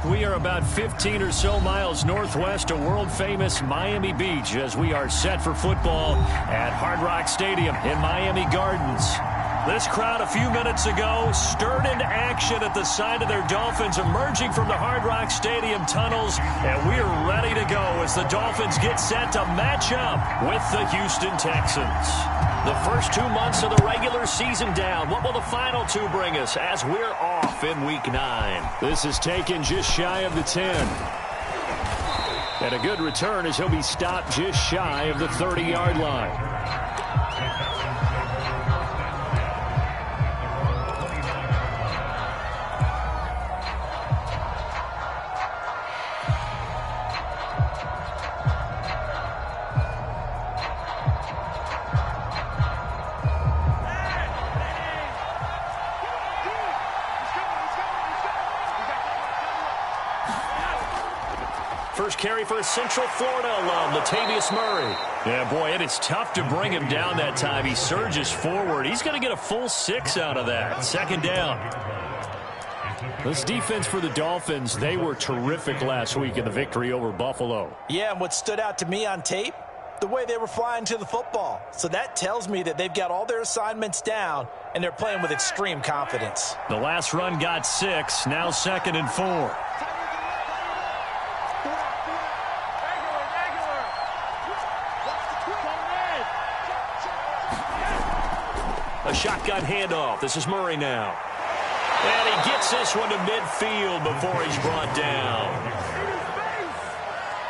We are about 15 or so miles northwest of world-famous Miami Beach as we are set for football at Hard Rock Stadium in Miami Gardens. This crowd a few minutes ago stirred into action at the side of their Dolphins emerging from the Hard Rock Stadium tunnels, and we are ready to go as the Dolphins get set to match up with the Houston Texans. The first 2 months of the regular season down. What will the final two bring us as we're off in Week 9? This is taken just shy of the 10. And a good return as he'll be stopped just shy of the 30-yard line. First carry for a Central Florida alum, Latavius Murray. Yeah, boy, it is tough to bring him down that time. He surges forward. He's going to get a full 6 out of that. Second down. This defense for the Dolphins, they were terrific last week in the victory over Buffalo. Yeah, and what stood out to me on tape, the way they were flying to the football. So that tells me that they've got all their assignments down, and they're playing with extreme confidence. The last run got 6, now 2nd and 4. A shotgun handoff. This is Murray now. And he gets this one to midfield before he's brought down.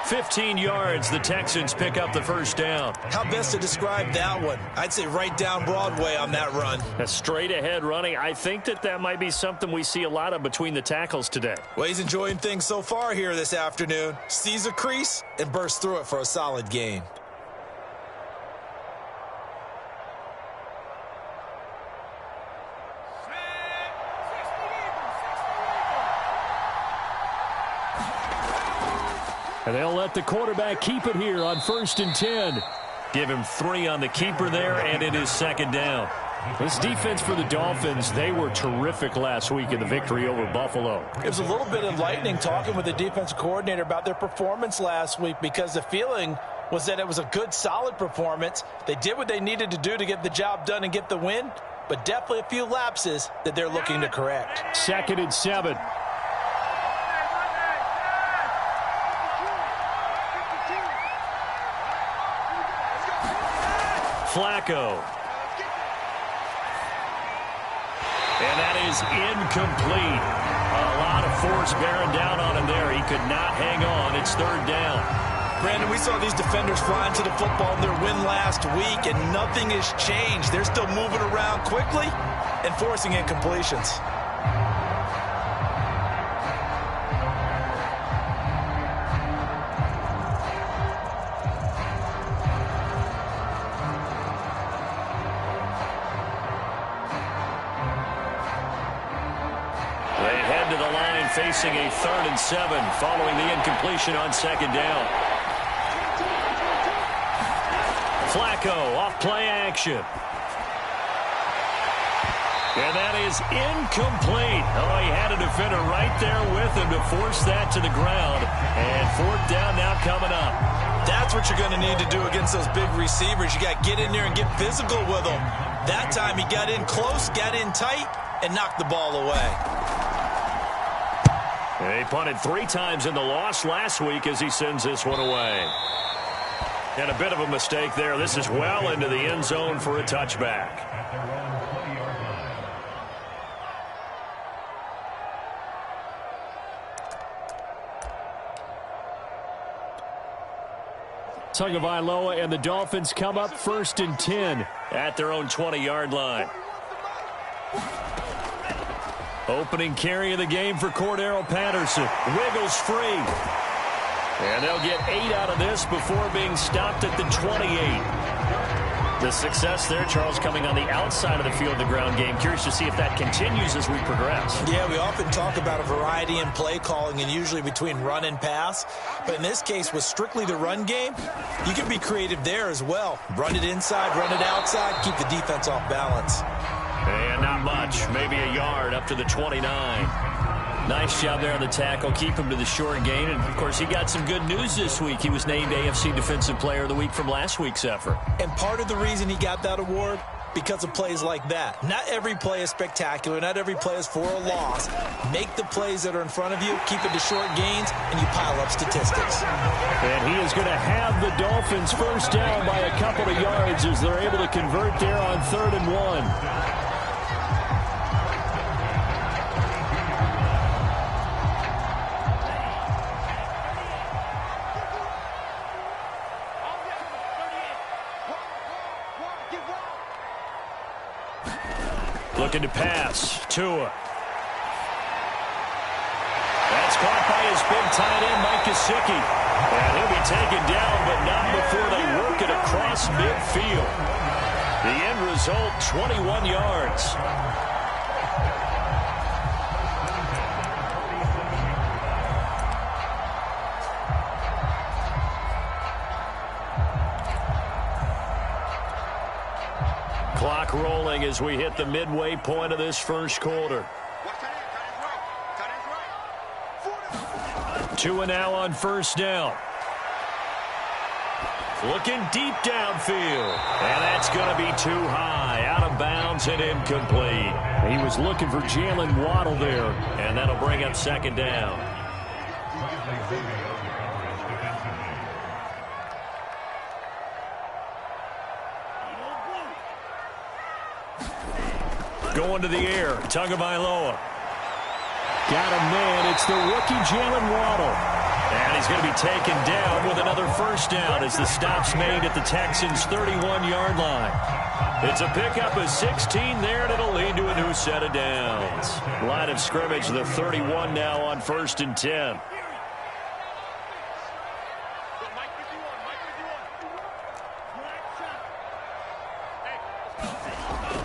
15 yards. The Texans pick up the first down. How best to describe that one? I'd say right down Broadway on that run. A straight ahead running. I think that might be something we see a lot of between the tackles today. Well, he's enjoying things so far here this afternoon. Sees a crease and bursts through it for a solid gain. And they'll let the quarterback keep it here on 1st and 10. Give him 3 on the keeper there, and it is 2nd down. This defense for the Dolphins, they were terrific last week in the victory over Buffalo. It was a little bit enlightening talking with the defensive coordinator about their performance last week because the feeling was that it was a good, solid performance. They did what they needed to do to get the job done and get the win, but definitely a few lapses that they're looking to correct. 2nd and 7. Flacco. And that is incomplete. A lot of force bearing down on him there. He could not hang on. It's 3rd down. Brandon, we saw these defenders flying to the football in their win last week, and nothing has changed. They're still moving around quickly and forcing incompletions. Facing a 3rd and 7 following the incompletion on 2nd down. Flacco off play action. And that is incomplete. Oh, he had a defender right there with him to force that to the ground. And 4th down now coming up. That's what you're going to need to do against those big receivers. You got to get in there and get physical with them. That time he got in close, got in tight, and knocked the ball away. He punted 3 times in the loss last week as he sends this one away. And a bit of a mistake there. This is well into the end zone for a touchback. Tagovailoa and the Dolphins come up 1st and 10 at their own 20-yard line. Opening carry of the game for Cordero Patterson. Wiggles free. And they'll get 8 out of this before being stopped at the 28. The success there, Charles, coming on the outside of the field, the ground game. Curious to see if that continues as we progress. Yeah, we often talk about a variety in play calling and usually between run and pass. But in this case, with strictly the run game, you can be creative there as well. Run it inside, run it outside, keep the defense off balance. And not much, maybe a yard up to the 29. Nice job there on the tackle. Keep him to the short gain. And, of course, he got some good news this week. He was named AFC Defensive Player of the Week from last week's effort. And part of the reason he got that award, because of plays like that. Not every play is spectacular. Not every play is for a loss. Make the plays that are in front of you, keep it to short gains, and you pile up statistics. And he is going to have the Dolphins first down by a couple of yards as they're able to convert there on 3rd and 1. Looking to pass. Tua. That's caught by his big tight end, Mike Gesicki. And he'll be taken down, but not before they work it across midfield. The end result, 21 yards. Clock rolling as we hit the midway point of this first quarter. Tua now on first down. Looking deep downfield. And that's going to be too high. Out of bounds and incomplete. He was looking for Jalen Waddle there. And that'll bring up second down. Going to the air. Tagovailoa. Got him, man. It's the rookie Jalen Waddle. And he's going to be taken down with another first down as the stop's made at the Texans' 31-yard line. It's a pickup of 16 there, and it'll lead to a new set of downs. Line of scrimmage, the 31 now on 1st and 10.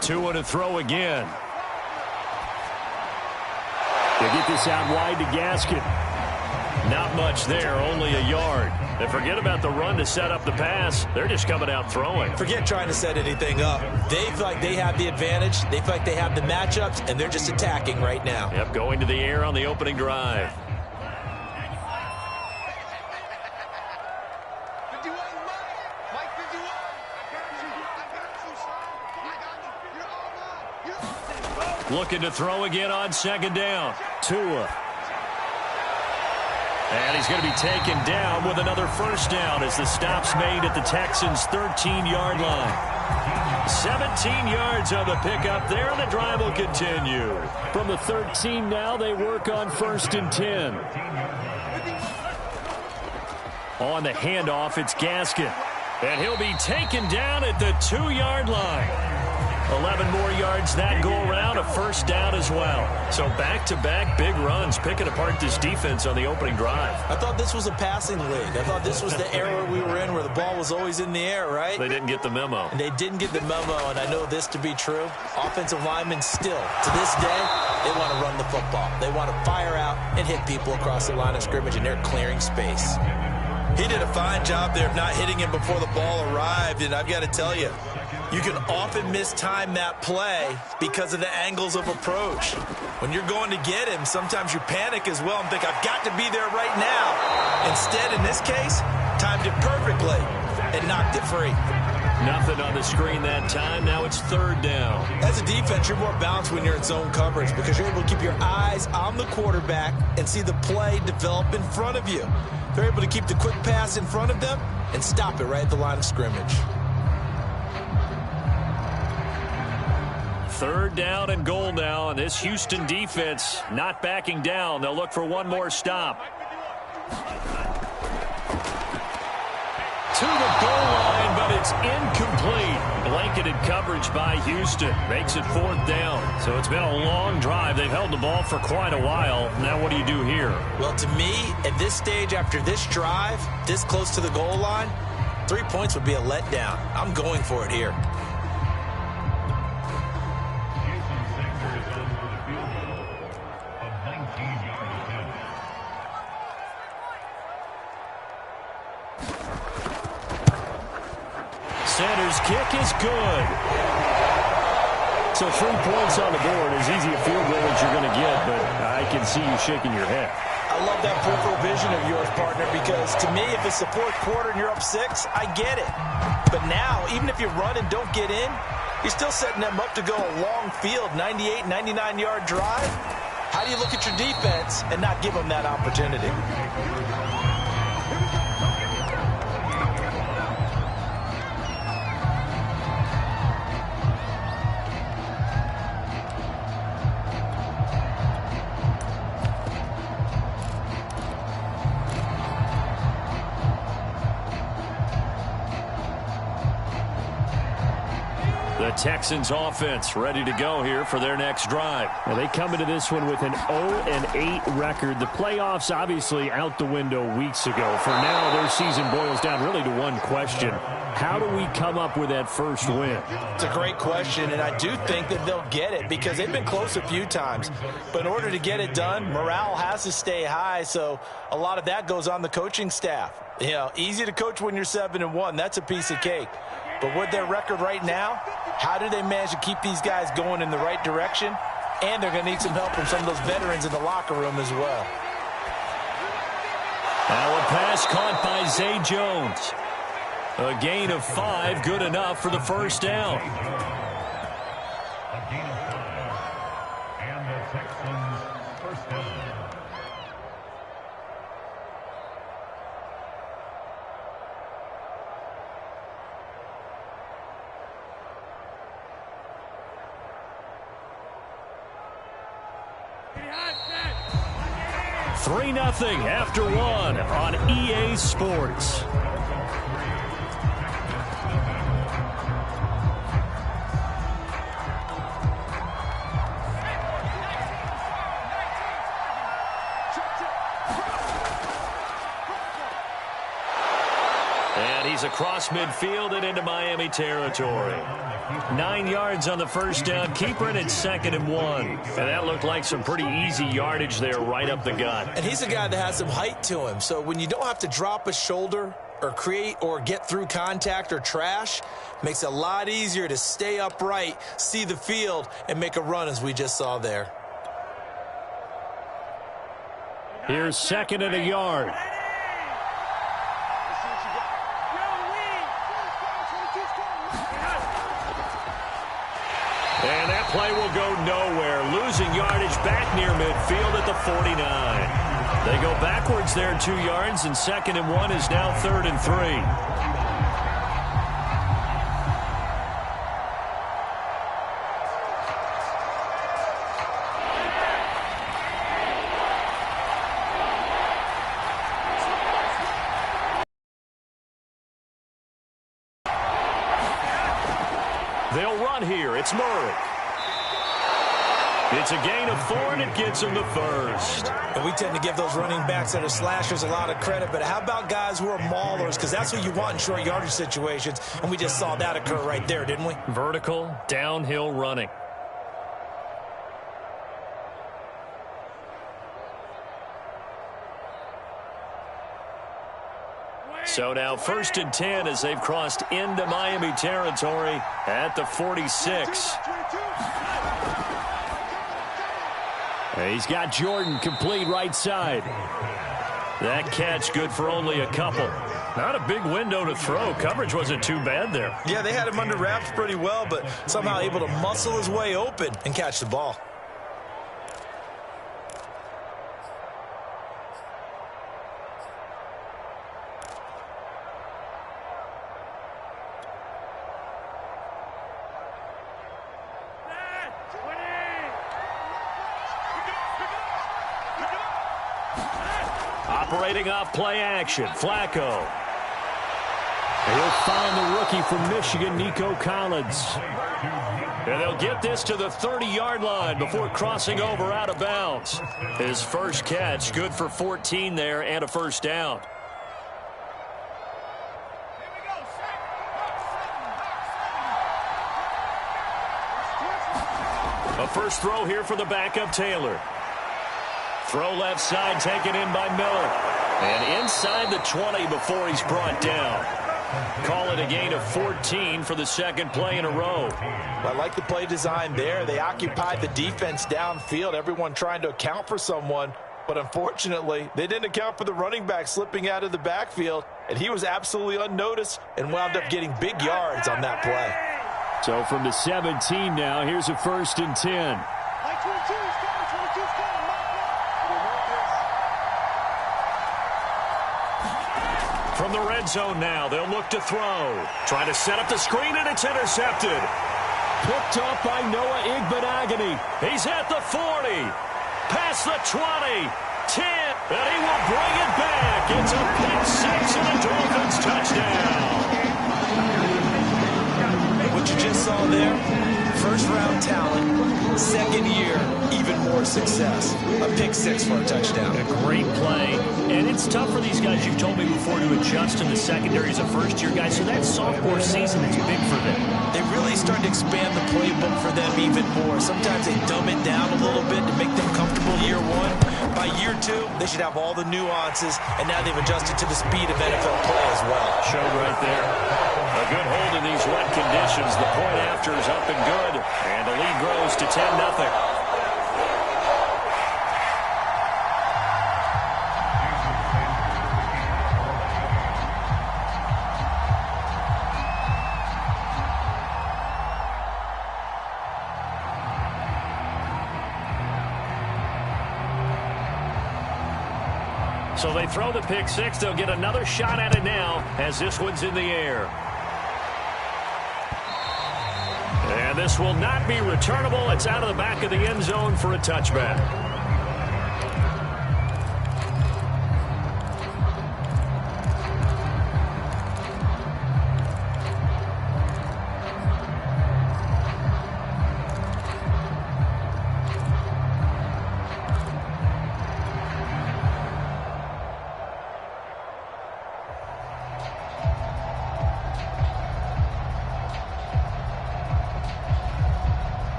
Tua to throw again. They get this out wide to Gaskin. Not much there, only a yard. And forget about the run to set up the pass. They're just coming out throwing. Forget trying to set anything up. They feel like they have the advantage. They feel like they have the matchups, and they're just attacking right now. Yep, going to the air on the opening drive. Looking to throw again on second down. Tua. And he's going to be taken down with another first down as the stop's made at the Texans' 13-yard line. 17 yards on the pickup there, and the drive will continue. From the 13 now, they work on 1st and 10. On the handoff, it's Gaskin. And he'll be taken down at the 2-yard line. 11 more yards that go around, a first down as well. So back-to-back big runs, picking apart this defense on the opening drive. I thought this was a passing league. I thought this was the era we were in where the ball was always in the air, right? They didn't get the memo. And they didn't get the memo, and I know this to be true. Offensive linemen still, to this day, they want to run the football. They want to fire out and hit people across the line of scrimmage, and they're clearing space. He did a fine job there of not hitting him before the ball arrived, and I've got to tell you, you can often mistime that play because of the angles of approach. When you're going to get him, sometimes you panic as well and think, I've got to be there right now. Instead, in this case, timed it perfectly and knocked it free. Nothing on the screen that time. Now it's 3rd down. As a defense, you're more balanced when you're in zone coverage because you're able to keep your eyes on the quarterback and see the play develop in front of you. They're able to keep the quick pass in front of them and stop it right at the line of scrimmage. 3rd down and goal now, and this Houston defense not backing down. They'll look for one more stop. To the goal line, but it's incomplete. Blanketed coverage by Houston. Makes it 4th down. So it's been a long drive. They've held the ball for quite a while. Now what do you do here? Well, to me, at this stage after this drive, this close to the goal line, 3 points would be a letdown. I'm going for it here. Center's kick is good. So 3 points on the board, as easy a field goal as you're going to get, but I can see you shaking your head. I love that peripheral vision of yours, partner, because to me, if it's the 4th quarter and you're up 6, I get it. But now, even if you run and don't get in, you're still setting them up to go a long field, 98, 99-yard drive. How do you look at your defense and not give them that opportunity? The Texans offense ready to go here for their next drive. Well, they come into this one with an 0-8 record. The playoffs obviously out the window weeks ago. For now, their season boils down really to one question. How do we come up with that first win? It's a great question, and I do think that they'll get it because they've been close a few times. But in order to get it done, morale has to stay high, so a lot of that goes on the coaching staff. You know, easy to coach when you're 7-1. That's a piece of cake. But with their record right now, how do they manage to keep these guys going in the right direction? And they're going to need some help from some of those veterans in the locker room as well. Now a pass caught by Zay Jones. A gain of 5, good enough for the first down. A gain of 5, and the Texans first down. Three 3-0 after 1 on EA Sports. And he's across midfield and into Miami territory. 9 yards on the first down. Keeper it at 2nd and 1. And that looked like some pretty easy yardage there right up the gut. And he's a guy that has some height to him. So when you don't have to drop a shoulder or create or get through contact or trash, makes it a lot easier to stay upright, see the field, and make a run as we just saw there. Here's 2nd and a yard. And that play will go nowhere. Losing yardage back near midfield at the 49. They go backwards there 2 yards, and 2nd and 1 is now 3rd and 3. They'll run here. It's Murray. It's a gain of 4, and it gets him the first. And we tend to give those running backs that are slashers a lot of credit, but how about guys who are maulers? Because that's what you want in short yardage situations, and we just saw that occur right there, didn't we? Vertical, downhill running. So now 1st and 10 as they've crossed into Miami territory at the 46. He's got Jordan complete right side. That catch good for only a couple. Not a big window to throw. Coverage wasn't too bad there. Yeah, they had him under wraps pretty well, but somehow able to muscle his way open and catch the ball. Operating off play action, Flacco. He'll find the rookie from Michigan, Nico Collins. And they'll get this to the 30-yard line before crossing over out of bounds. His first catch, good for 14 there and a first down. A first throw here for the backup Taylor. Throw left side taken in by Miller. And inside the 20 before he's brought down. Call it a gain of 14 for the second play in a row. Well, I like the play design there. They occupied the defense downfield, everyone trying to account for someone. But unfortunately, they didn't account for the running back slipping out of the backfield, and he was absolutely unnoticed and wound up getting big yards on that play. So from the 17 now, here's a 1st and 10. From the red zone now, they'll look to throw. Trying to set up the screen, and it's intercepted. Picked off by Noah Igbenogany. He's at the 40. Past the 20. 10. And he will bring it back. It's a pick six and a Dolphins touchdown. What you just saw there, first-round talent, second year, even more success. A pick six for a touchdown. A great play. And it's tough for these guys, you've told me before, to adjust in the secondary as a first-year guy. So that sophomore season is big for them. They really start to expand the playbook for them even more. Sometimes they dumb it down a little bit to make them comfortable year one. By year two, they should have all the nuances, and now they've adjusted to the speed of NFL play as well. Showed right there. A good hold in these wet conditions. The point after is up and good. And the lead grows to 10-0. So they throw the pick six. They'll get another shot at it now as this one's in the air. And this will not be returnable. It's out of the back of the end zone for a touchback.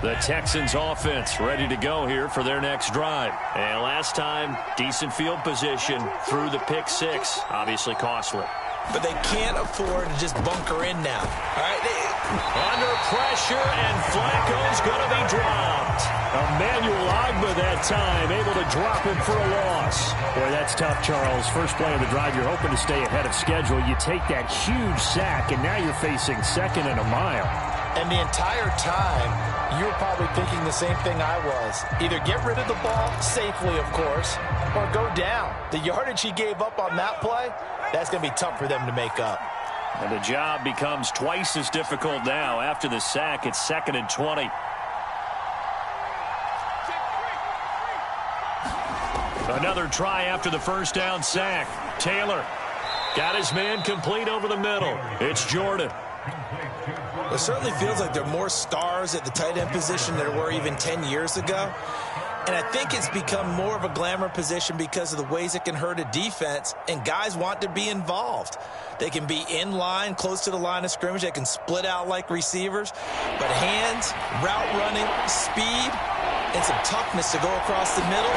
The Texans offense ready to go here for their next drive. And last time, decent field position through the pick six. Obviously costly. But they can't afford to just bunker in now. All right? Under pressure, and Flacco's going to be dropped. Emmanuel Ogbah that time, able to drop him for a loss. Boy, that's tough, Charles. First play of the drive, you're hoping to stay ahead of schedule. You take that huge sack, and now you're facing 2nd and a mile. And the entire time, you were probably thinking the same thing I was. Either get rid of the ball, safely of course, or go down. The yardage he gave up on that play, that's going to be tough for them to make up. And the job becomes twice as difficult now. After the sack, it's 2nd and 20. Another try after the first down sack. Taylor got his man complete over the middle. It's Jordan. It certainly feels like there are more stars at the tight end position than there were even 10 years ago. And I think it's become more of a glamour position because of the ways it can hurt a defense, and guys want to be involved. They can be in line, close to the line of scrimmage. They can split out like receivers. But hands, route running, speed, and some toughness to go across the middle,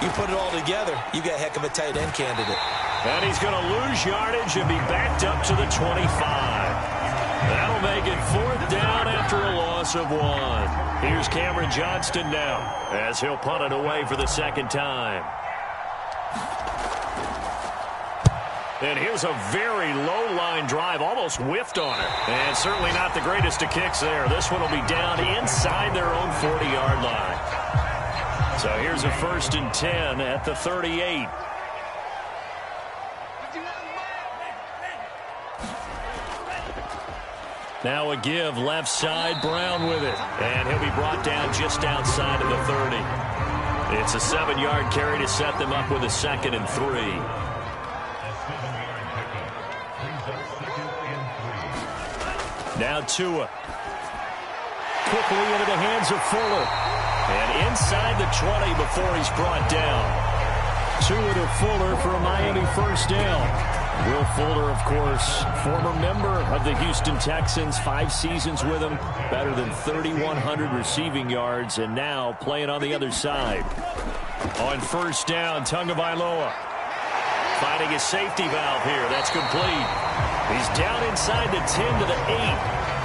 you put it all together, you got a heck of a tight end candidate. And he's going to lose yardage and be backed up to the 25. That'll make it 4th down after a loss of 1. Here's Cameron Johnston now as he'll punt it away for the second time. And here's a very low-line drive, almost whiffed on it. And certainly not the greatest of kicks there. This one will be down inside their own 40-yard line. So here's a 1st and 10 at the 38. Now a give left side, Brown with it. And he'll be brought down just outside of the 30. It's a 7-yard carry to set them up with a 2nd and 3. Now Tua. Quickly into the hands of Fuller. And inside the 20 before he's brought down. Tua to Fuller for a Miami 1st down. Will Fuller, of course, former member of the Houston Texans, 5 seasons with them, better than 3,100 receiving yards, and now playing on the other side. On 1st down, Tagovailoa finding a safety valve here. That's complete. inside the 10 to the 8.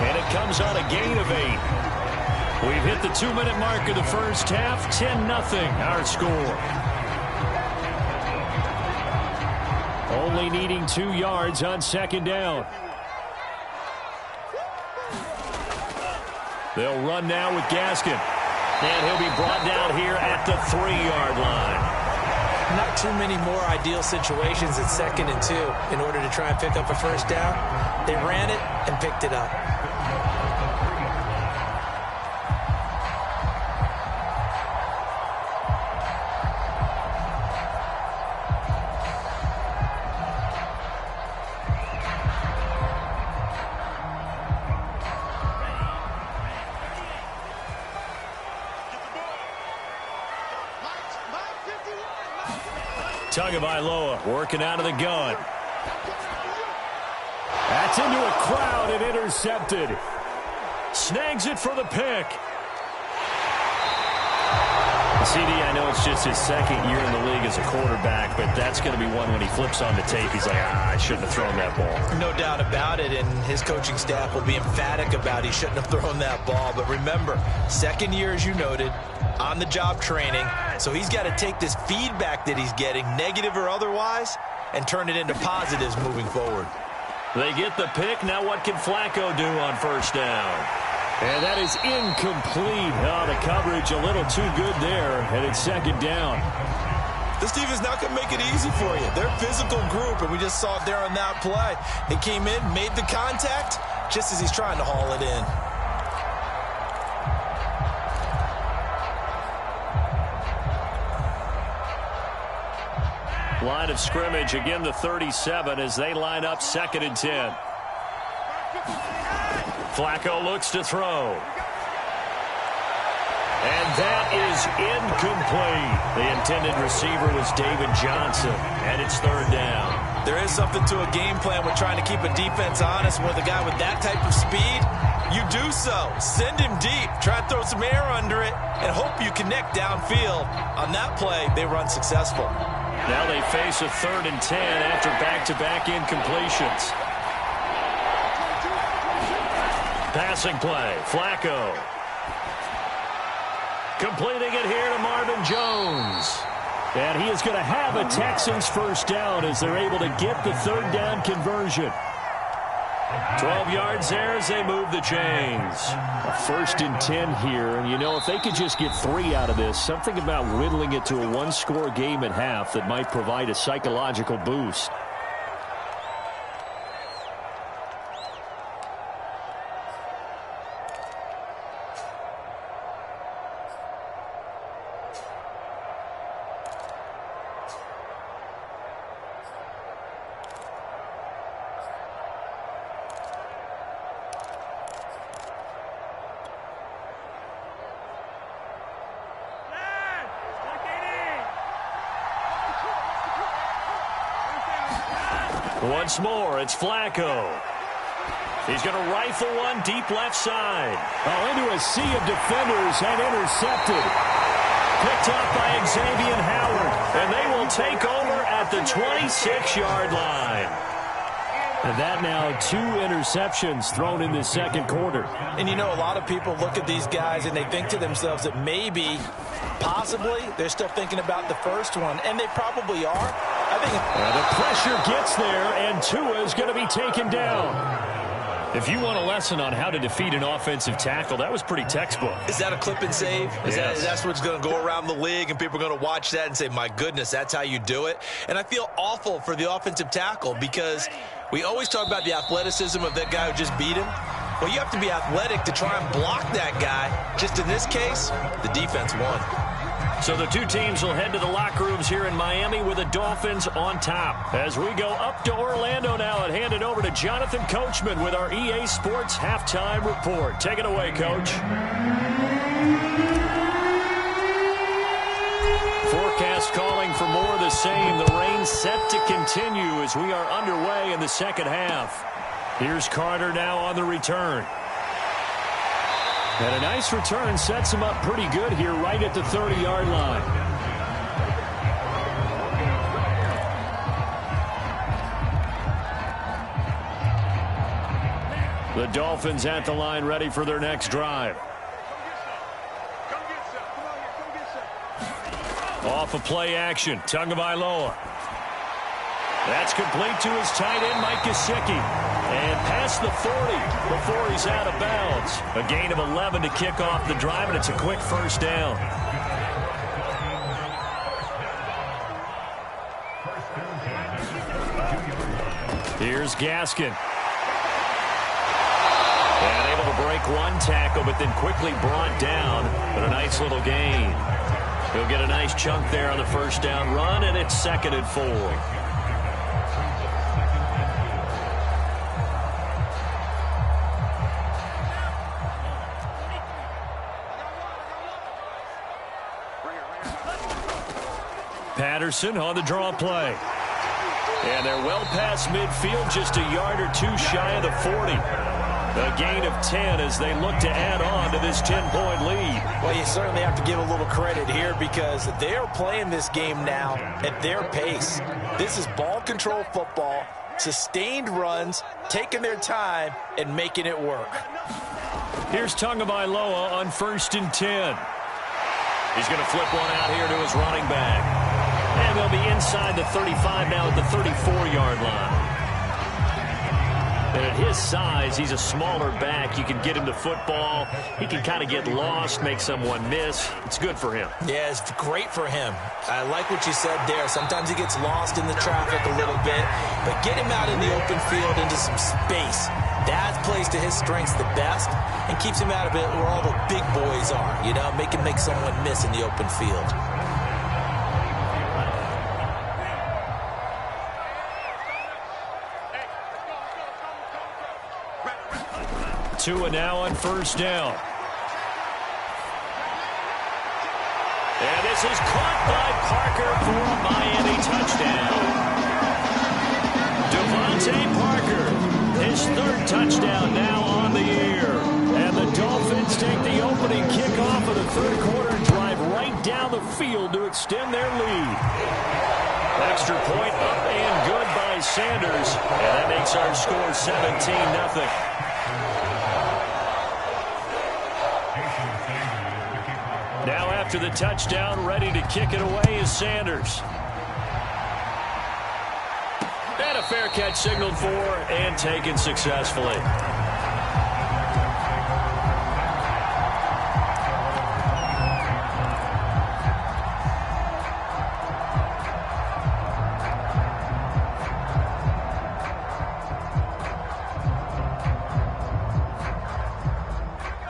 And it comes on a gain of 8. We've hit the 2-minute mark of the first half. 10-0 our score. Only needing 2 yards on second down. They'll run now with Gaskin. And he'll be brought down here at the 3-yard line. Not too many more ideal situations at 2nd and 2 in order to try and pick up a first down. They ran it and picked it up. Tagovailoa working out of the gun. That's into a crowd and intercepted. Snags it for the pick. CD, I know it's just his 2nd year in the league as a quarterback, but that's going to be one when he flips on the tape. He's like, I shouldn't have thrown that ball. No doubt about it, and his coaching staff will be emphatic about he shouldn't have thrown that ball. But remember, 2nd year, as you noted, on-the-job training, so he's got to take this feedback that he's getting, negative or otherwise, and turn it into positives moving forward. They get the pick. Now what can Flacco do on first down? And that is incomplete. Oh, the coverage a little too good there, and it's second down. This defense not going to make it easy for you. They're a physical group, and we just saw it there on that play. They came in, made the contact, just as he's trying to haul it in. Line of scrimmage, again the 37 as they line up 2nd and 10. Flacco looks to throw. And that is incomplete. The intended receiver was David Johnson, and it's 3rd down. There is something to a game plan with trying to keep a defense honest with a guy with that type of speed. You do so. Send him deep. Try to throw some air under it and hope you connect downfield. On that play, they run successful. Now they face a 3rd and 10 after back-to-back incompletions. Passing play, Flacco. Completing it here to Marvin Jones. And he is going to have a Texans first down as they're able to get the 3rd down conversion. 12 yards there as they move the chains. A 1st and 10 here. And, you know, if they could just get 3 out of this, something about whittling it to a 1-score game at half that might provide a psychological boost. Once more, it's Flacco. He's going to rifle one deep left side. Oh, into a sea of defenders and intercepted. Picked up by Xavier Howard. And they will take over at the 26-yard line. And that now 2 interceptions thrown in the 2nd quarter. And you know, a lot of people look at these guys and they think to themselves that maybe, possibly, they're still thinking about the first one. And they probably are. I think the pressure gets there, and Tua is going to be taken down. If you want a lesson on how to defeat an offensive tackle, that was pretty textbook. Is that a clip and save? Yes. That's what's going to go around the league, and people are going to watch that and say, my goodness, that's how you do it? And I feel awful for the offensive tackle because we always talk about the athleticism of that guy who just beat him. Well, you have to be athletic to try and block that guy. Just in this case, the defense won. So the 2 teams will head to the locker rooms here in Miami with the Dolphins on top. As we go up to Orlando now and hand it over to Jonathan Coachman with our EA Sports Halftime Report. Take it away, Coach. Forecast calling for more of the same. The rain set to continue as we are underway in the 2nd half. Here's Carter now on the return. And a nice return sets him up pretty good here right at the 30-yard line. The Dolphins at the line, ready for their next drive. Off of play action, Tagovailoa. That's complete to his tight end, Mike Gesicki. And past the 40 before he's out of bounds. A gain of 11 to kick off the drive, and it's a quick first down. Here's Gaskin. And able to break one tackle, but then quickly brought down. But a nice little gain. He'll get a nice chunk there on the first down run, and it's 2nd and 4. Patterson on the draw play. And they're well past midfield, just a yard or two shy of the 40. A gain of 10 as they look to add on to this 10-point lead. Well, you certainly have to give a little credit here because they're playing this game now at their pace. This is ball control football, sustained runs, taking their time, and making it work. Here's Tagovailoa on 1st and 10. He's going to flip one out here to his running back. And they'll be inside the 35 now at the 34-yard line. And at his size, he's a smaller back. You can get him the football. He can kind of get lost, make someone miss. It's good for him. Yeah, it's great for him. I like what you said there. Sometimes he gets lost in the traffic a little bit. But get him out in the open field into some space. That plays to his strengths the best and keeps him out of it where all the big boys are. You know, make him make someone miss in the open field. Tua now on 1st down. And this is caught by Parker for a Miami touchdown. Devontae Parker, his 3rd touchdown now on the year. And the Dolphins take the opening kickoff of the 3rd quarter and drive right down the field to extend their lead. Extra point up and good by Sanders. And that makes our score 17-0. Now after the touchdown, ready to kick it away is Sanders. And a fair catch signaled for and taken successfully.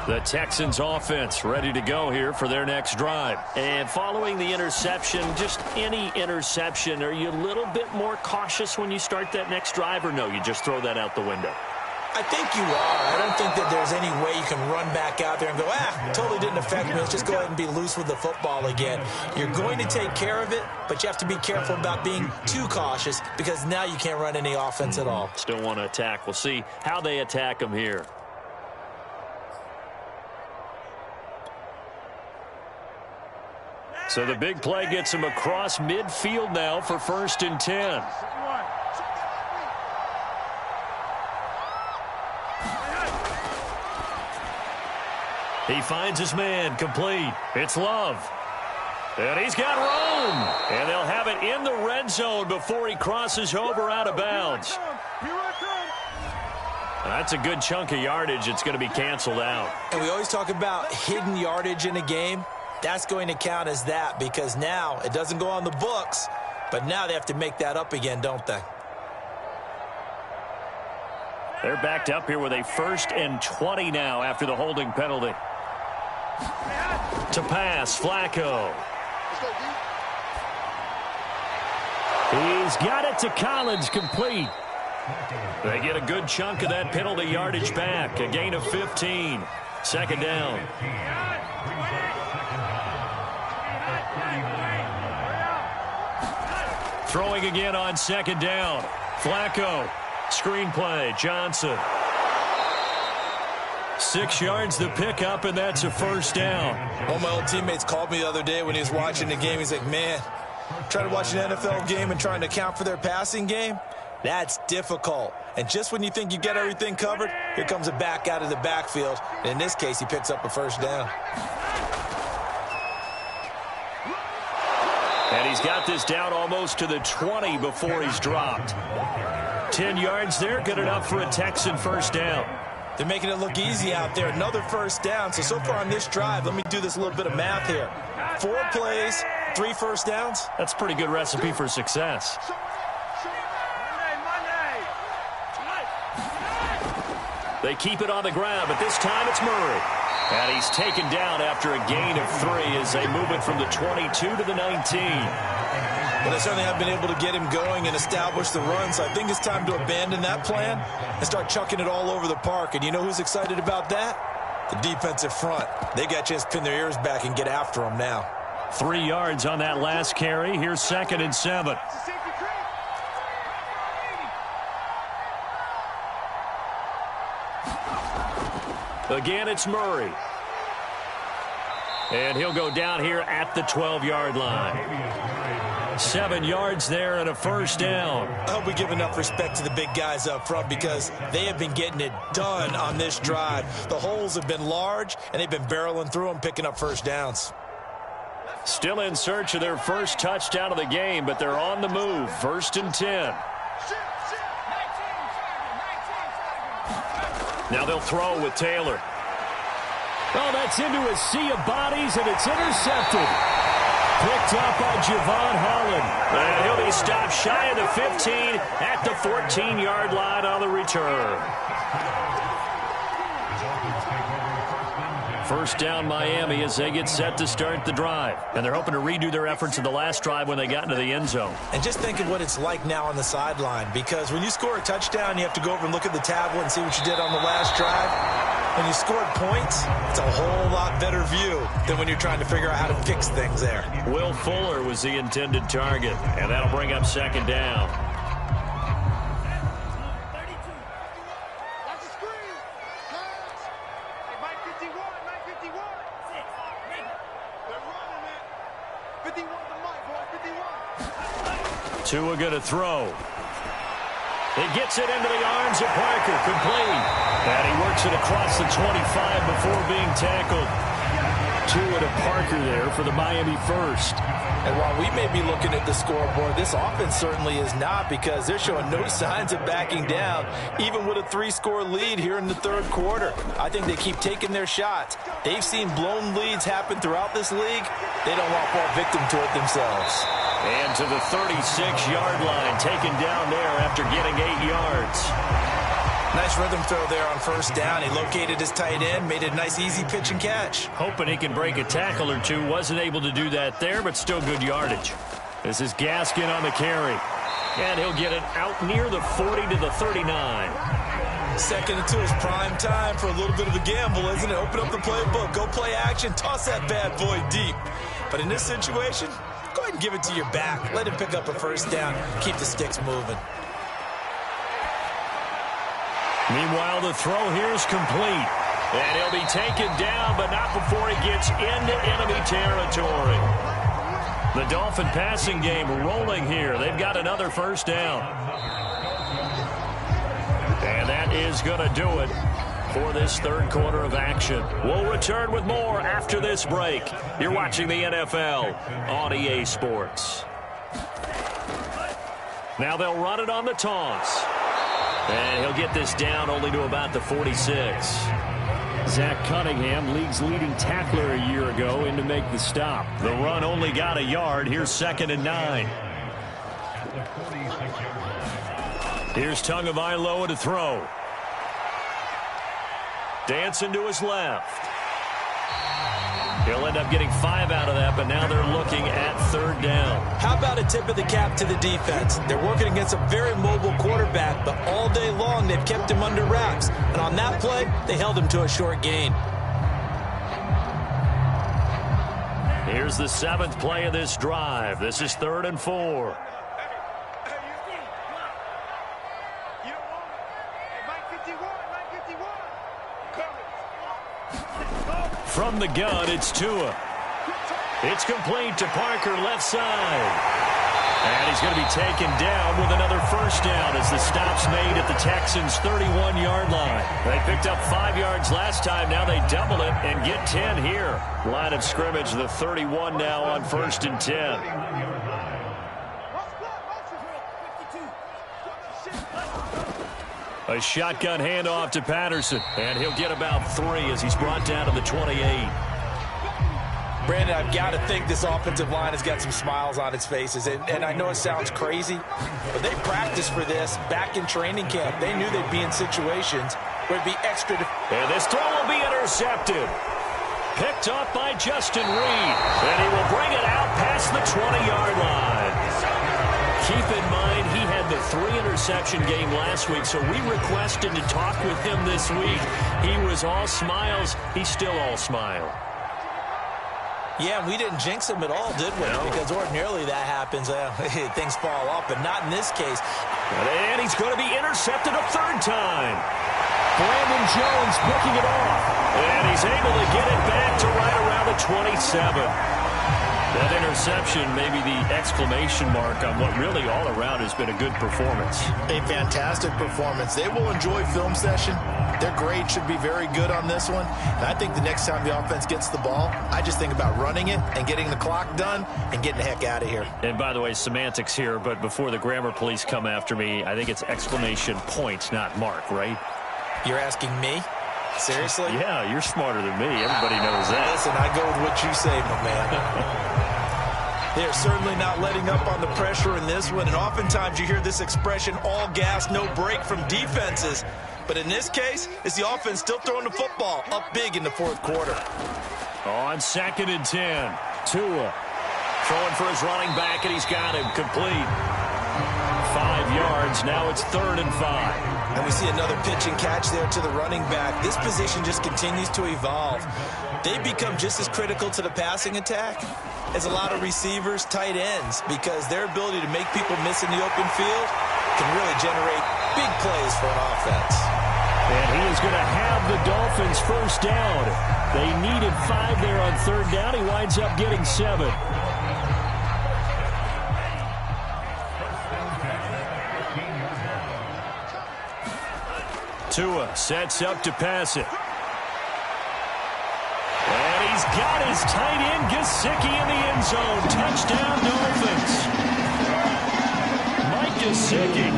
The Texans offense ready to go here for their next drive. And following the interception, just any interception, are you a little bit more cautious when you start that next drive, or no, you just throw that out the window? I think you are. I don't think that there's any way you can run back out there and go, totally didn't affect me. Let's just go ahead and be loose with the football again. You're going to take care of it, but you have to be careful about being too cautious because now you can't run any offense at all. Still want to attack. We'll see how they attack them here. So the big play gets him across midfield now for 1st and 10. He finds his man, complete. It's Love. And he's got room. And they'll have it in the red zone before he crosses over out of bounds. That's a good chunk of yardage. It's going to be canceled out. And we always talk about hidden yardage in a game. That's going to count as that because now it doesn't go on the books, but now they have to make that up again, don't they? They're backed up here with a 1st and 20 now after the holding penalty. To pass, Flacco. He's got it to Collins, complete. They get a good chunk of that penalty yardage back. A gain of 15. 2nd down. Throwing again on 2nd down. Flacco. Screenplay. Johnson. 6 yards the pickup, and that's a 1st down. One of my old teammates called me the other day when he was watching the game. He's like, man, trying to watch an NFL game and trying to account for their passing game. That's difficult. And just when you think you get everything covered, here comes a back out of the backfield. And in this case, he picks up a first down. And he's got this down almost to the 20 before he's dropped. 10 yards there, good enough for a Texan first down. They're making it look easy out there. Another first down. So far on this drive, let me do this little bit of math here. 4 plays, 3 first downs. That's a pretty good recipe for success. They keep it on the ground, but this time it's Murray. And he's taken down after a gain of 3 as they move it from the 22 to the 19. Well, they certainly have been able to get him going and establish the run, so I think it's time to abandon that plan and start chucking it all over the park. And you know who's excited about that? The defensive front. They got a chance to pin their ears back and get after him now. 3 yards on that last carry. Here's 2nd and 7. Again, it's Murray. And he'll go down here at the 12-yard line. 7 yards there and a first down. I hope we give enough respect to the big guys up front because they have been getting it done on this drive. The holes have been large, and they've been barreling through them, picking up first downs. Still in search of their first touchdown of the game, but they're on the move. 1st and 10. Now they'll throw with Taylor. Oh, that's into a sea of bodies, and it's intercepted. Picked up by Javon Holland. And he'll be stopped shy of the 15 at the 14-yard line on the return. First down Miami as they get set to start the drive. And they're hoping to redo their efforts in the last drive when they got into the end zone. And just think of what it's like now on the sideline, because when you score a touchdown, you have to go over and look at the tablet and see what you did on the last drive. When you scored points, it's a whole lot better view than when you're trying to figure out how to fix things there. Will Fuller was the intended target, and that'll bring up 2nd down. Tua going to throw. He gets it into the arms of Parker, complete. And he works it across the 25 before being tackled. Tua to Parker there for the Miami first. And while we may be looking at the scoreboard, this offense certainly is not, because they're showing no signs of backing down, even with a 3-score lead here in the 3rd quarter. I think they keep taking their shots. They've seen blown leads happen throughout this league. They don't want to fall victim to it themselves. And to the 36-yard line, taken down there after getting 8 yards. Nice rhythm throw there on first down. He located his tight end, made it a nice easy pitch and catch. Hoping he can break a tackle or two. Wasn't able to do that there, but still good yardage. This is Gaskin on the carry. And he'll get it out near the 40 to the 39. 2nd and 2 is prime time for a little bit of a gamble, isn't it? Open up the playbook, go play action, toss that bad boy deep. But in this situation, go ahead and give it to your back. Let him pick up a first down. Keep the sticks moving. Meanwhile, the throw here is complete. And he'll be taken down, but not before he gets into enemy territory. The Dolphin passing game rolling here. They've got another first down. And that is going to do it for this 3rd quarter of action. We'll return with more after this break. You're watching the NFL on EA Sports. Now they'll run it on the toss. And he'll get this down only to about the 46. Zach Cunningham, league's leading tackler a year ago, in to make the stop. The run only got a yard. Here's 2nd and 9. Here's Tagovailoa to throw. Dancing to his left. He'll end up getting 5 out of that, but now they're looking at 3rd down. How about a tip of the cap to the defense? They're working against a very mobile quarterback, but all day long they've kept him under wraps. And on that play, they held him to a short gain. Here's the 7th play of this drive. This is 3rd and 4. From the gun, it's Tua. It's complete to Parker, left side. And he's going to be taken down with another first down as the stop's made at the Texans' 31-yard line. They picked up 5 yards last time. Now they double it and get 10 here. Line of scrimmage, the 31 now on 1st and 10. A shotgun handoff to Patterson, and he'll get about 3 as he's brought down to the 28. Brandon, I've got to think this offensive line has got some smiles on its faces. And I know it sounds crazy, but they practiced for this back in training camp. They knew they'd be in situations where it'd be extra. And this throw will be intercepted. Picked up by Justin Reed. And he will bring it out past the 20-yard line. Keep in mind, he had the 3-interception game last week, so we requested to talk with him this week. He was all smiles. He's still all smile. Yeah, we didn't jinx him at all, did we? No. Because ordinarily that happens. Things fall off, but not in this case. And he's going to be intercepted a 3rd time. Brandon Jones picking it off. And he's able to get it back to right around the 27. That interception may be the exclamation mark on what really all around has been a good performance. A fantastic performance. They will enjoy film session. Their grade should be very good on this one. And I think the next time the offense gets the ball, I just think about running it and getting the clock done and getting the heck out of here. And by the way, semantics here, but before the grammar police come after me, I think it's exclamation points, not mark, right? You're asking me? Seriously? Yeah, you're smarter than me. Everybody knows that. Listen, I go with what you say, my man. They're certainly not letting up on the pressure in this one, and oftentimes you hear this expression, all gas, no break from defenses. But in this case, it's the offense still throwing the football up big in the 4th quarter. On 2nd and 10, Tua throwing for his running back, and he's got him complete. 5 yards, now it's 3rd and 5. And we see another pitch and catch there to the running back. This position just continues to evolve. They become just as critical to the passing attack as a lot of receivers, tight ends, because their ability to make people miss in the open field can really generate big plays for an offense. And he is going to have the Dolphins first down. They needed 5 there on 3rd down. He winds up getting 7. Tua sets up to pass it. And he's got his tight end Gesicki in the end zone. Touchdown, Dolphins. Mike Gesicki,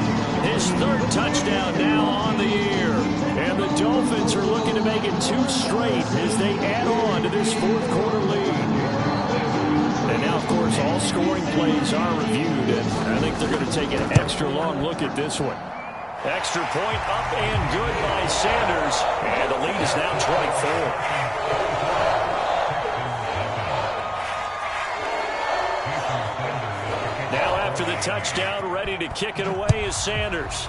his 3rd touchdown now on the year. And the Dolphins are looking to make it 2 straight as they add on to this 4th quarter lead. And now, of course, all scoring plays are reviewed. And I think they're going to take an extra long look at this one. Extra point up and good by Sanders. And the lead is now 24. Now after the touchdown, ready to kick it away is Sanders.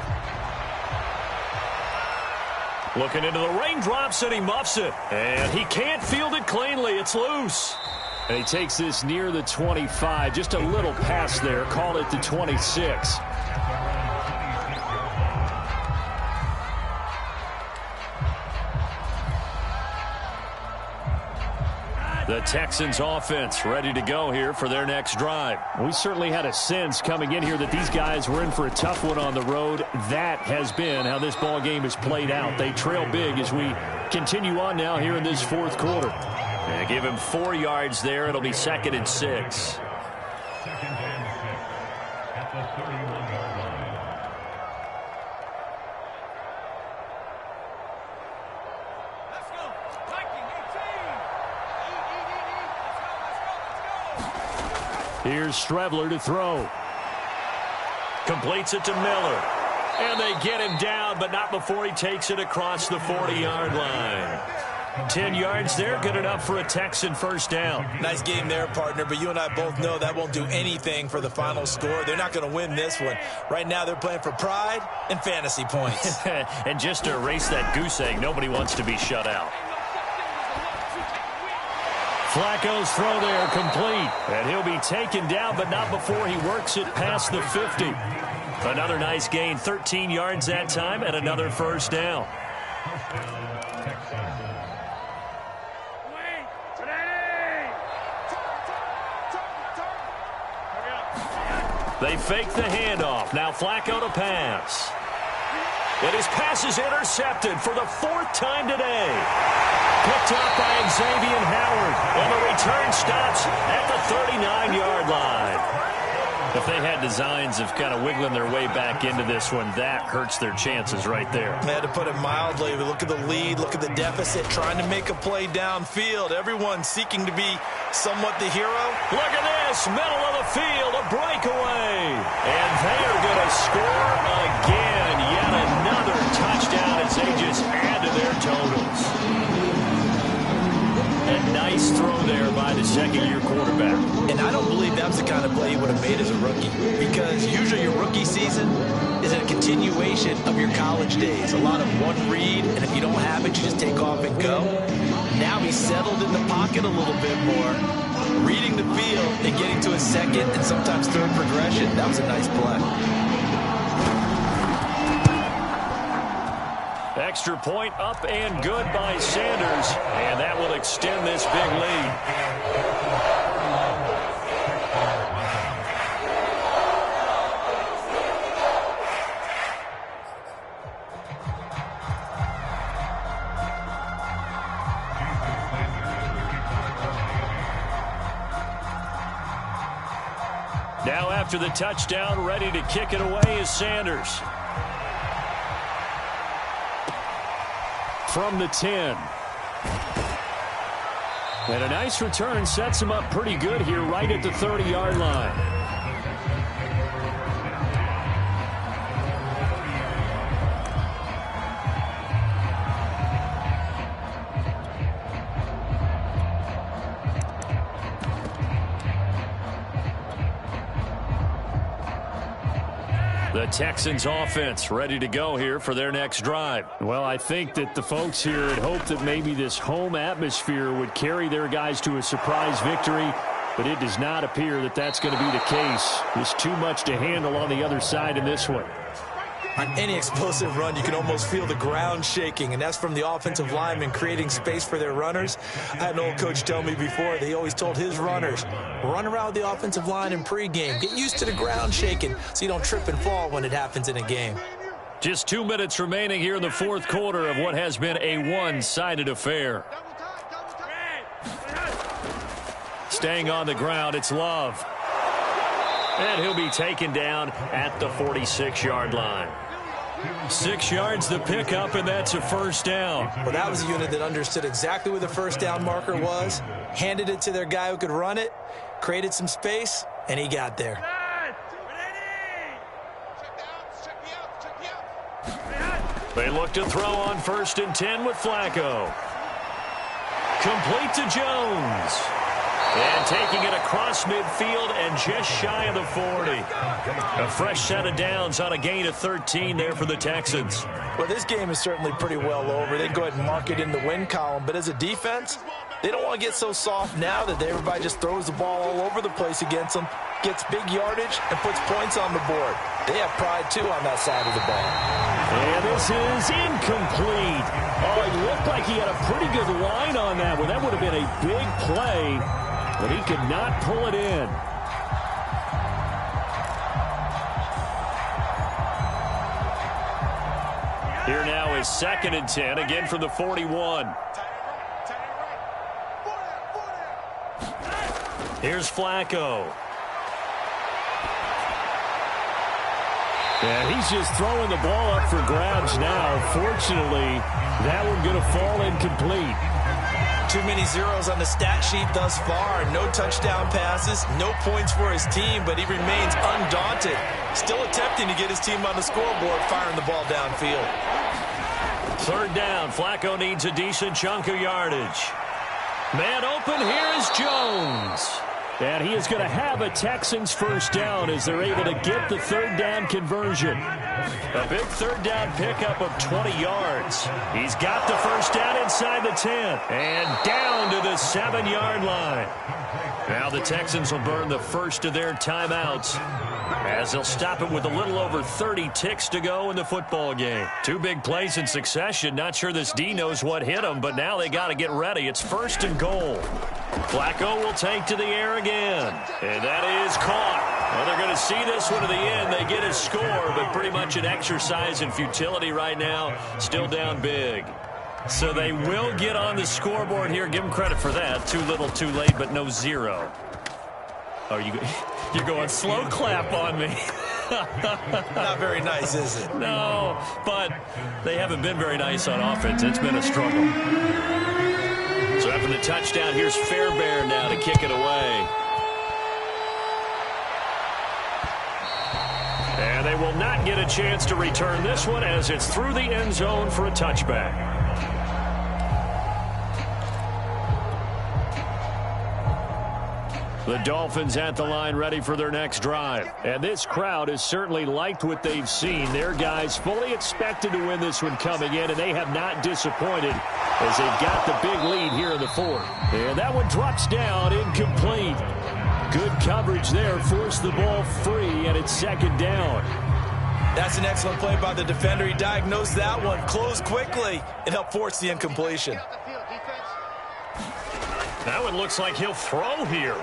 Looking into the raindrops, and he muffs it. And he can't field it cleanly. It's loose. And he takes this near the 25. Just a little pass there. Call it the 26. The Texans offense ready to go here for their next drive. We certainly had a sense coming in here that these guys were in for a tough one on the road. That has been how this ball game has played out. They trail big as we continue on now here in this 4th quarter. And give him 4 yards there. It'll be 2nd and 6. At the 31-yard line. Here's Strebler to throw. Completes it to Miller. And they get him down, but not before he takes it across the 40-yard line. 10 yards there, good enough for a Texan first down. Nice game there, partner, but you and I both know that won't do anything for the final score. They're not going to win this one. Right now, they're playing for pride and fantasy points. And just to erase that goose egg, nobody wants to be shut out. Flacco's throw there complete. And he'll be taken down, but not before he works it past the 50. Another nice gain, 13 yards that time, and another first down. They fake the handoff. Now Flacco to pass. And his pass is intercepted for the 4th time today. Picked up by Xavier Howard. And the return stops at the 39-yard line. If they had designs of kind of wiggling their way back into this one, that hurts their chances right there. I had to put it mildly. Look at the lead. Look at the deficit. Trying to make a play downfield. Everyone seeking to be somewhat the hero. Look at this. Middle of the field. A breakaway. And they are going to score again. Yet another touchdown as they just add to their totals. A nice throw there by the second-year quarterback. And I don't believe that's the kind of play he would have made as a rookie, because usually your rookie season is a continuation of your college days. A lot of one read, and if you don't have it, you just take off and go. Now he's settled in the pocket a little bit more, reading the field and getting to his second and sometimes third progression. That was a nice play. Extra point up and good by Sanders, and that will extend this big lead. Now after the touchdown, ready to kick it away is Sanders. From the 10. And a nice return sets him up pretty good here right at the 30-yard line. The Texans offense ready to go here for their next drive. Well, I think that the folks here had hoped that maybe this home atmosphere would carry their guys to a surprise victory, but it does not appear that that's going to be the case. There's too much to handle on the other side in this one. On any explosive run, you can almost feel the ground shaking, and that's from the offensive linemen creating space for their runners. I had an old coach tell me before, they always told his runners, run around the offensive line in pregame. Get used to the ground shaking so you don't trip and fall when it happens in a game. Just 2 minutes remaining here in the fourth quarter of what has been a one-sided affair. Staying on the ground, it's Love. And he'll be taken down at the 46-yard line. 6 yards the pickup, and that's a first down. Well, that was a unit that understood exactly where the first down marker was, handed it to their guy who could run it, created some space, and he got there. They look to throw on 1st and 10 with Flacco. Complete to Jones. And taking it across midfield and just shy of the 40. A fresh set of downs on a gain of 13 there for the Texans. Well, this game is certainly pretty well over. They go ahead and mark it in the win column. But as a defense, they don't want to get so soft now that everybody just throws the ball all over the place against them, gets big yardage, and puts points on the board. They have pride, too, on that side of the ball. And this is incomplete. Oh, it looked like he had a pretty good line on that one. That would have been a big play, but he could not pull it in. Here now is 2nd and 10, again from the 41. Here's Flacco. Yeah, he's just throwing the ball up for grabs now. Fortunately, that one going to fall incomplete. Too many zeros on the stat sheet thus far. No touchdown passes, no points for his team, but he remains undaunted. Still attempting to get his team on the scoreboard, firing the ball downfield. 3rd down. Flacco needs a decent chunk of yardage. Man open, here is Jones. And he is going to have a Texans first down as they're able to get the 3rd down conversion. A big 3rd down pickup of 20 yards. He's got the first down inside the 10. And down to the 7-yard line. Now the Texans will burn the first of their timeouts as they'll stop it with a little over 30 ticks to go in the football game. 2 big plays in succession. Not sure this D knows what hit him, but now they got to get ready. It's 1st and goal. Flacco will take to the air again. And that is caught. Well, they're going to see this one to the end. They get a score, but pretty much an exercise in futility right now. Still down big. So they will get on the scoreboard here. Give them credit for that. Too little, too late, but no zero. Oh, you're going slow clap on me. Not very nice, is it? No, but they haven't been very nice on offense. It's been a struggle. So after the touchdown, here's Fairbairn now to kick it away. And they will not get a chance to return this one as it's through the end zone for a touchback. The Dolphins at the line ready for their next drive. And this crowd has certainly liked what they've seen. Their guys fully expected to win this one coming in, and they have not disappointed as they've got the big lead here in the fourth. And that one drops down, incomplete. Good coverage there, forced the ball free, and it's second down. That's an excellent play by the defender. He diagnosed that one, closed quickly, and helped force the incompletion. That one looks like he'll throw here.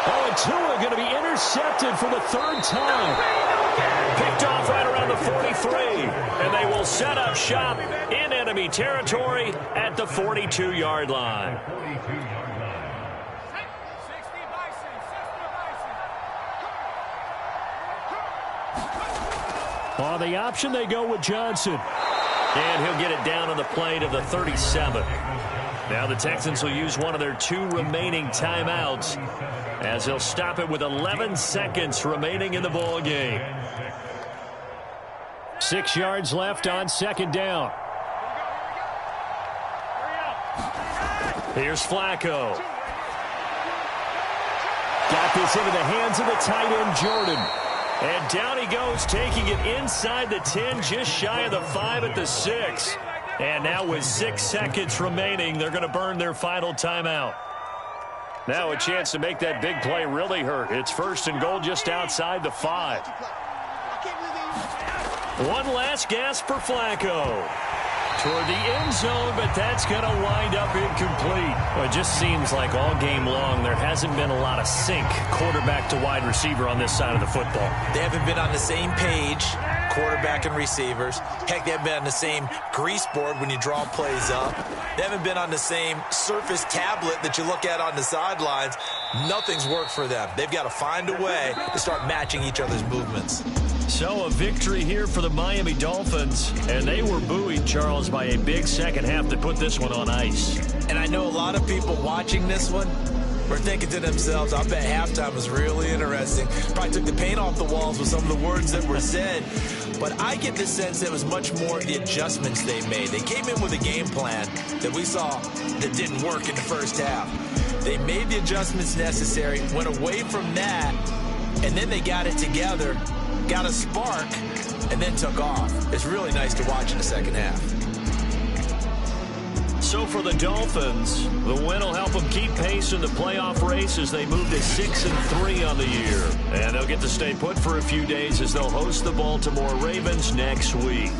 Oh, and Tua going to be intercepted for the third time. Picked off right around the 43. And they will set up shop in enemy territory at the 42-yard line. On the option, they go with Johnson. And he'll get it down on the play to the 37. Now the Texans will use one of their 2 remaining timeouts as they'll stop it with 11 seconds remaining in the ball game. 6 yards left on second down. Here's Flacco. Got this into the hands of the tight end, Jordan. And down he goes, taking it inside the 10, just shy of the 5 at the 6. And now with 6 seconds remaining, they're going to burn their final timeout. Now a chance to make that big play really hurt. It's first and goal just outside the 5. One last gasp for Flacco. Toward the end zone, but that's going to wind up incomplete. Well, it just seems like all game long there hasn't been a lot of sync quarterback to wide receiver on this side of the football. They haven't been on the same page, quarterback and receivers. Heck, they haven't been on the same grease board when you draw plays up. They haven't been on the same surface tablet that you look at on the sidelines. Nothing's worked for them. They've got to find a way to start matching each other's movements. So a victory here for the Miami Dolphins, and they were buoyed, Charles, by a big second half to put this one on ice. And I know a lot of people watching this one were thinking to themselves, I bet halftime was really interesting. Probably took the paint off the walls with some of the words that were said. But I get the sense that it was much more the adjustments they made. They came in with a game plan that we saw that didn't work in the first half. They made the adjustments necessary, went away from that, and then they got it together, got a spark, and then took off. It's really nice to watch in the second half. So for the Dolphins, the win will help them keep pace in the playoff race as they move to 6-3 on the year. And they'll get to stay put for a few days as they'll host the Baltimore Ravens next week.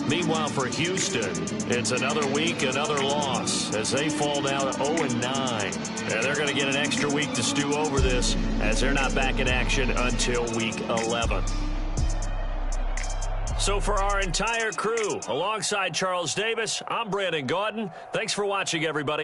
Meanwhile, for Houston, it's another week, another loss as they fall down 0-9. And they're going to get an extra week to stew over this as they're not back in action until week 11. So for our entire crew, alongside Charles Davis, I'm Brandon Gaudin. Thanks for watching, everybody.